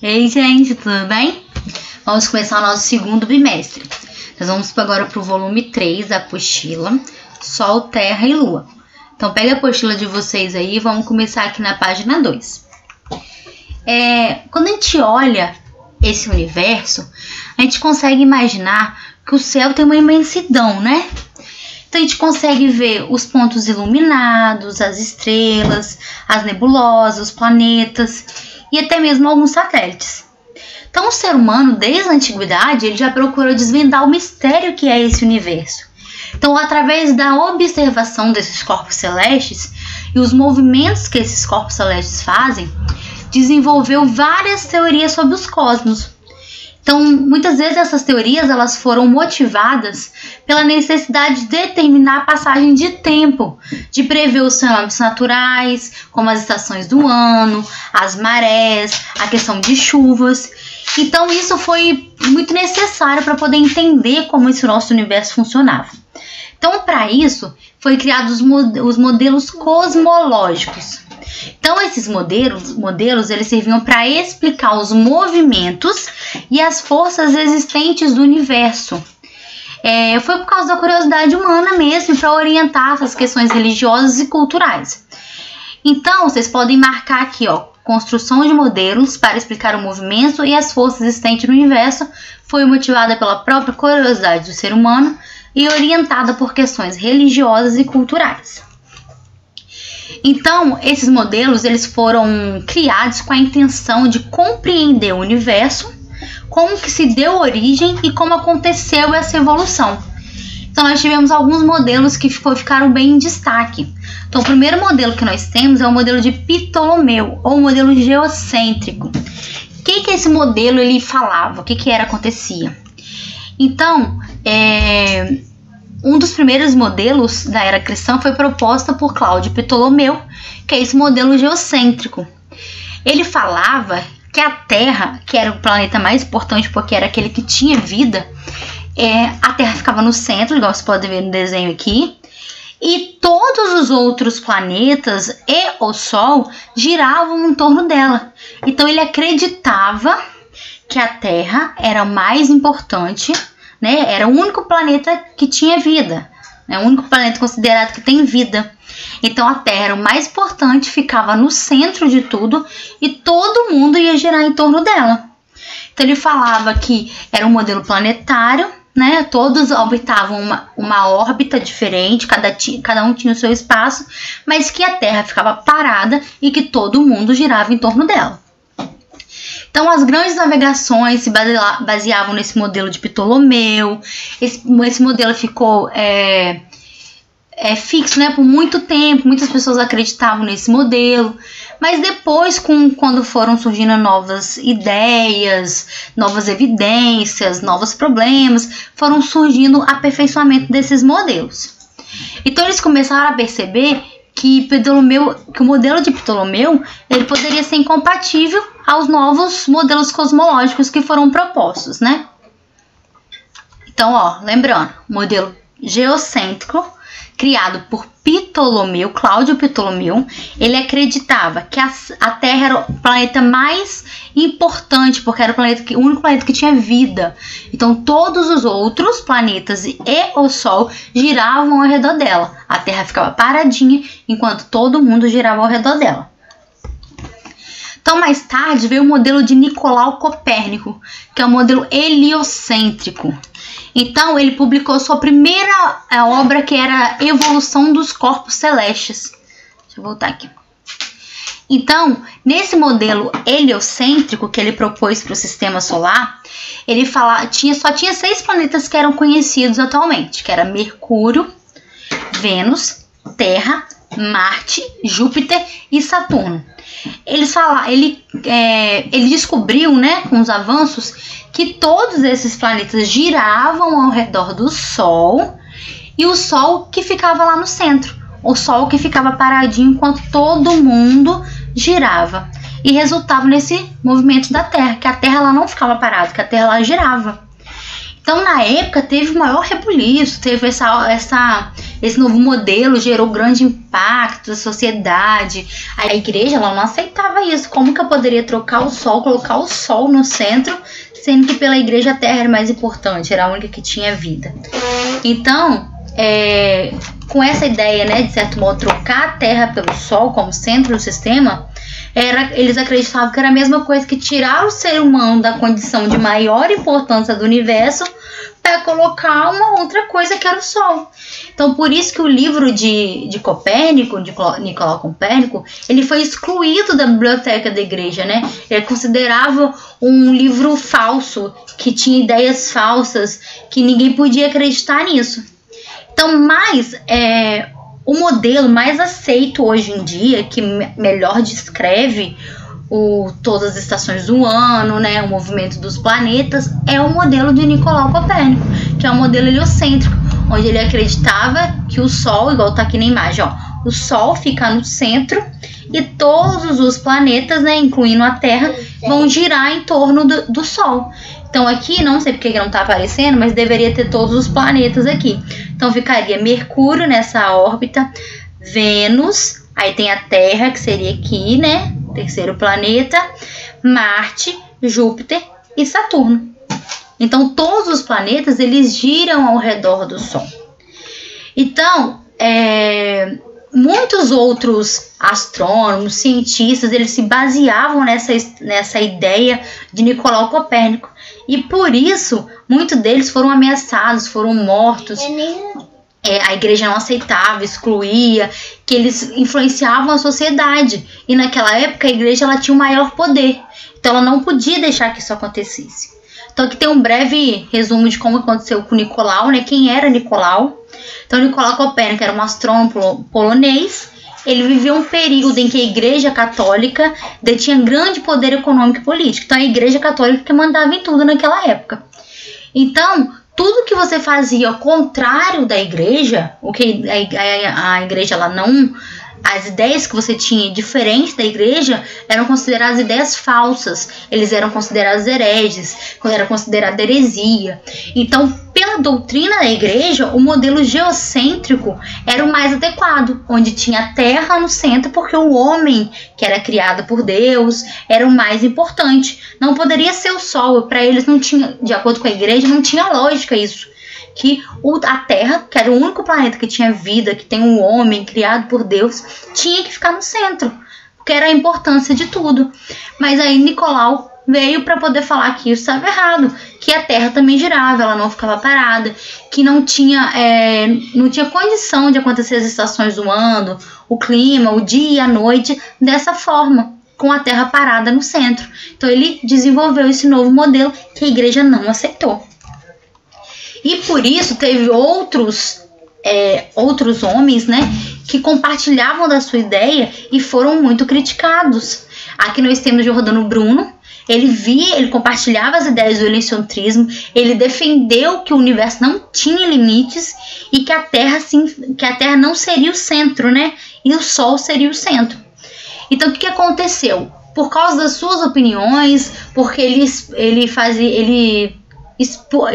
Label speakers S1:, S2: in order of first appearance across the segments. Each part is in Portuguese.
S1: Ei, gente, tudo bem? Vamos começar o nosso segundo bimestre. Nós vamos agora para o volume 3 da apostila, Sol, Terra e Lua. Então, pega a apostila de vocês aí e vamos começar aqui na página 2. Quando a gente olha esse universo, a gente consegue imaginar que o céu tem uma imensidão, né? Então, a gente consegue ver os pontos iluminados, as estrelas, as nebulosas, os planetas e até mesmo alguns satélites. Então, o ser humano, desde a antiguidade, ele já procurou desvendar o mistério que é esse universo. Então, através da observação desses corpos celestes e os movimentos que esses corpos celestes fazem, desenvolveu várias teorias sobre os cosmos. Então, muitas vezes essas teorias elas foram motivadas pela necessidade de determinar a passagem de tempo, de prever os fenômenos naturais, como as estações do ano, as marés, a questão de chuvas. Então, isso foi muito necessário para poder entender como esse nosso universo funcionava. Então, para isso, foi criados os modelos cosmológicos. Então, esses modelos eles serviam para explicar os movimentos e as forças existentes do universo. Foi por causa da curiosidade humana mesmo, para orientar essas questões religiosas e culturais. Então, vocês podem marcar aqui, construção de modelos para explicar o movimento e as forças existentes no universo foi motivada pela própria curiosidade do ser humano e orientada por questões religiosas e culturais. Então, esses modelos eles foram criados com a intenção de compreender o universo, como que se deu origem e como aconteceu essa evolução. Então, nós tivemos alguns modelos que ficaram bem em destaque. Então, o primeiro modelo que nós temos é o modelo de Ptolomeu, ou modelo geocêntrico. O que esse modelo ele falava? O que acontecia? Então, um dos primeiros modelos da era cristã foi proposta por Cláudio Ptolomeu, que é esse modelo geocêntrico. Ele falava que a Terra, que era o planeta mais importante porque era aquele que tinha vida, a Terra ficava no centro, igual você pode ver no desenho aqui, e todos os outros planetas e o Sol giravam em torno dela. Então ele acreditava que a Terra era o mais importante, né? Era o único planeta que tinha vida, né? O único planeta considerado que tem vida. Então a Terra era o mais importante, ficava no centro de tudo e todo mundo ia girar em torno dela. Então ele falava que era um modelo planetário, né? Todos orbitavam uma órbita diferente, cada um tinha o seu espaço, mas que a Terra ficava parada e que todo mundo girava em torno dela. Então, as grandes navegações se baseavam nesse modelo de Ptolomeu. Esse modelo ficou fixo, né, por muito tempo. Muitas pessoas acreditavam nesse modelo. Mas depois, quando foram surgindo novas ideias, novas evidências, novos problemas, foram surgindo aperfeiçoamento desses modelos. Então, eles começaram a perceber que o modelo de Ptolomeu ele poderia ser incompatível aos novos modelos cosmológicos que foram propostos, né? Então, lembrando, modelo geocêntrico, criado por Ptolomeu, Cláudio Ptolomeu, ele acreditava que a Terra era o planeta mais importante, porque era o único planeta que tinha vida. Então, todos os outros planetas e o Sol giravam ao redor dela. A Terra ficava paradinha, enquanto todo mundo girava ao redor dela. Então, mais tarde, veio o modelo de Nicolau Copérnico, que é o modelo heliocêntrico. Então, ele publicou sua primeira obra, que era a Evolução dos Corpos Celestes. Deixa eu voltar aqui. Então, nesse modelo heliocêntrico que ele propôs para o sistema solar, ele só tinha 6 planetas que eram conhecidos atualmente, que era Mercúrio, Vênus, Terra, Marte, Júpiter e Saturno. Ele descobriu, né, com os avanços, que todos esses planetas giravam ao redor do Sol e o Sol que ficava lá no centro. O Sol que ficava paradinho enquanto todo mundo girava. E resultava nesse movimento da Terra, que a Terra ela não ficava parada, que a Terra ela girava. Então, na época, teve o maior rebuliço, teve esse novo modelo, gerou grande impacto na sociedade. A igreja, ela não aceitava isso. Como que eu poderia trocar o sol, colocar o sol no centro, sendo que pela igreja a terra era mais importante, era a única que tinha vida. Então, com essa ideia, né, de certo modo, trocar a terra pelo sol como centro do sistema, eles acreditavam que era a mesma coisa que tirar o ser humano da condição de maior importância do universo para colocar uma outra coisa que era o Sol. Então, por isso que o livro de Copérnico, de Nicolau Copérnico, ele foi excluído da biblioteca da igreja, né? Ele considerava um livro falso, que tinha ideias falsas, que ninguém podia acreditar nisso. Então, o modelo mais aceito hoje em dia, que melhor descreve todas as estações do ano, né, o movimento dos planetas, é o modelo de Nicolau Copérnico, que é um modelo heliocêntrico, onde ele acreditava que o Sol, igual tá aqui na imagem, ó, o Sol fica no centro e todos os planetas, né, incluindo a Terra, vão girar em torno do Sol. Então aqui, não sei porque não tá aparecendo, mas deveria ter todos os planetas aqui. Então ficaria Mercúrio nessa órbita, Vênus, aí tem a Terra, que seria aqui, né, terceiro planeta, Marte, Júpiter e Saturno. Então todos os planetas, eles giram ao redor do Sol. Então, muitos outros astrônomos, cientistas, eles se baseavam nessa ideia de Nicolau Copérnico. E por isso, muitos deles foram ameaçados, foram mortos. A igreja não aceitava, excluía, que eles influenciavam a sociedade. E naquela época a igreja, ela tinha o maior poder. Então ela não podia deixar que isso acontecesse. Então aqui tem um breve resumo de como aconteceu com Nicolau, né? Quem era Nicolau? Então Nicolau Copérnico era um astrônomo polonês. Ele viveu um período em que a igreja católica detinha grande poder econômico e político. Então a igreja católica que mandava em tudo naquela época. Então, tudo que você fazia ao contrário da igreja, o que a igreja, ela não... As ideias que você tinha diferentes da igreja eram consideradas ideias falsas. Eles eram considerados hereges, era considerada heresia. Então, pela doutrina da igreja, o modelo geocêntrico era o mais adequado, onde tinha a Terra no centro, porque o homem, que era criado por Deus, era o mais importante. Não poderia ser o Sol. Para eles não tinha, de acordo com a igreja, não tinha lógica isso. Que a Terra, que era o único planeta que tinha vida, que tem um homem criado por Deus, tinha que ficar no centro, porque era a importância de tudo. Mas aí Nicolau veio para poder falar que isso estava errado, que a Terra também girava, ela não ficava parada, que não tinha condição de acontecer as estações do ano, o clima, o dia e a noite dessa forma, com a Terra parada no centro. Então ele desenvolveu esse novo modelo que a igreja não aceitou. E por isso teve outros homens, né, que compartilhavam da sua ideia e foram muito criticados. Aqui nós temos Giordano Bruno. Ele compartilhava as ideias do heliocentrismo. Ele defendeu que o universo não tinha limites e que a Terra não seria o centro, né, e o Sol seria o centro. Então o que aconteceu? Por causa das suas opiniões, porque ele expor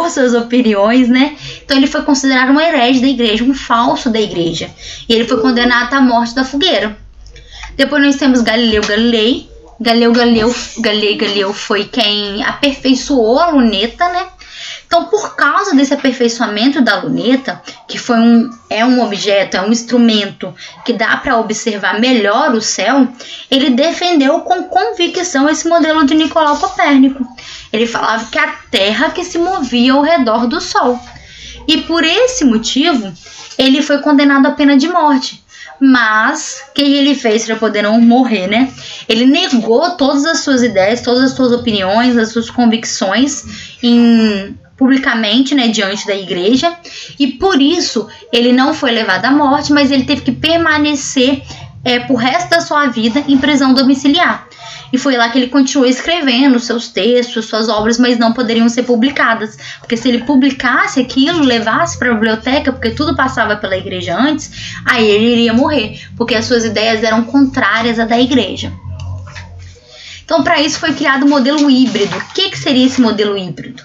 S1: suas opiniões, né? Então ele foi considerado um herege da igreja, um falso da igreja. E ele foi condenado à morte da fogueira. Depois nós temos Galileu Galilei. Galileu foi quem aperfeiçoou a luneta, né? Então, por causa desse aperfeiçoamento da luneta, que é um objeto, é um instrumento que dá para observar melhor o céu, ele defendeu com convicção esse modelo de Nicolau Copérnico. Ele falava que a Terra que se movia ao redor do Sol. E por esse motivo, ele foi condenado à pena de morte. Mas, o que ele fez para poder não morrer, né? Ele negou todas as suas ideias, todas as suas opiniões, as suas convicções publicamente, né, diante da igreja. E por isso, ele não foi levado à morte, mas ele teve que permanecer por resto da sua vida em prisão domiciliar. E foi lá que ele continuou escrevendo seus textos, suas obras, mas não poderiam ser publicadas. Porque se ele publicasse aquilo, levasse para a biblioteca, porque tudo passava pela igreja antes, aí ele iria morrer, porque as suas ideias eram contrárias à da igreja. Então, para isso foi criado o modelo híbrido. O que seria esse modelo híbrido?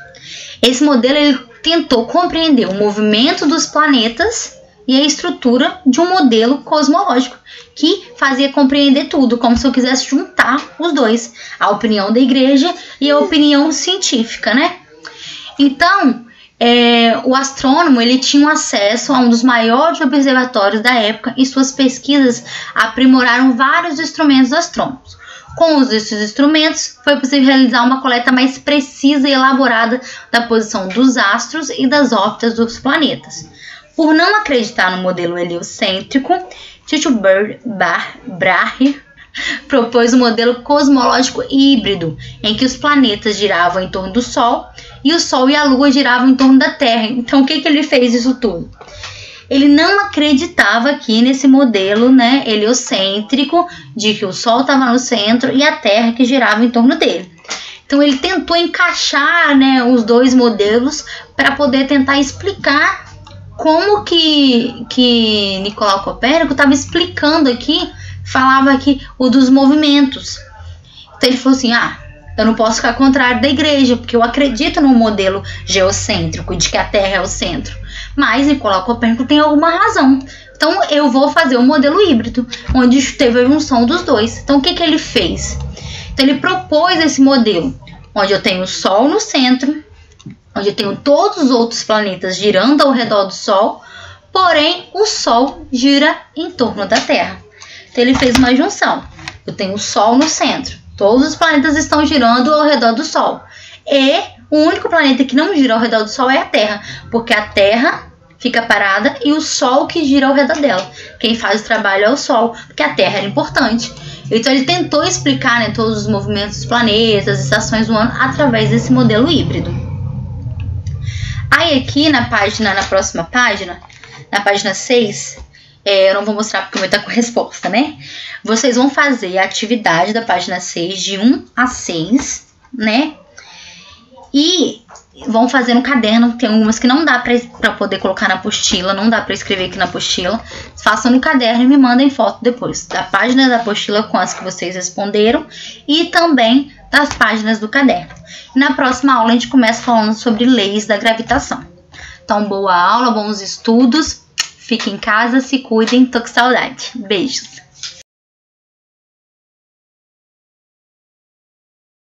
S1: Esse modelo ele tentou compreender o movimento dos planetas e a estrutura de um modelo cosmológico que fazia compreender tudo, como se eu quisesse juntar os dois, a opinião da igreja e a opinião científica, né? Então, o astrônomo ele tinha acesso a um dos maiores observatórios da época e suas pesquisas aprimoraram vários instrumentos astrônomos. Com esses instrumentos, foi possível realizar uma coleta mais precisa e elaborada da posição dos astros e das órbitas dos planetas. Por não acreditar no modelo heliocêntrico, Tycho Brahe propôs um modelo cosmológico híbrido, em que os planetas giravam em torno do Sol e o Sol e a Lua giravam em torno da Terra. Então, o que ele fez isso tudo? Ele não acreditava aqui nesse modelo, né, heliocêntrico, de que o Sol estava no centro e a Terra que girava em torno dele. Então, ele tentou encaixar, né, os dois modelos para poder tentar explicar como que Nicolau Copérnico estava explicando aqui, falava aqui o dos movimentos. Então ele falou assim, eu não posso ficar contrário da igreja, porque eu acredito no modelo geocêntrico, de que a Terra é o centro. Mas Nicolau Copérnico tem alguma razão. Então eu vou fazer um modelo híbrido, onde teve a junção dos dois. Então o que ele fez? Então ele propôs esse modelo, onde eu tenho o Sol no centro, onde eu tenho todos os outros planetas girando ao redor do Sol, porém o Sol gira em torno da Terra. Então ele fez uma junção. Eu tenho o Sol no centro, todos os planetas estão girando ao redor do Sol. E o único planeta que não gira ao redor do Sol é a Terra, porque a Terra fica parada e o Sol que gira ao redor dela. Quem faz o trabalho é o Sol, porque a Terra era importante. Então ele tentou explicar, né, todos os movimentos dos planetas, estações do ano, através desse modelo híbrido. Aí aqui na próxima página, na página 6, eu não vou mostrar porque o meu tá com resposta, né? Vocês vão fazer a atividade da página 6, de 1 a 6, né? E vão fazer no caderno, tem algumas que não dá pra poder colocar na apostila, não dá pra escrever aqui na apostila. Façam no caderno e me mandem foto depois da página da apostila com as que vocês responderam e também das páginas do caderno. E na próxima aula a gente começa falando sobre leis da gravitação. Então, boa aula, bons estudos, fiquem em casa, se cuidem, tô com saudade. Beijos!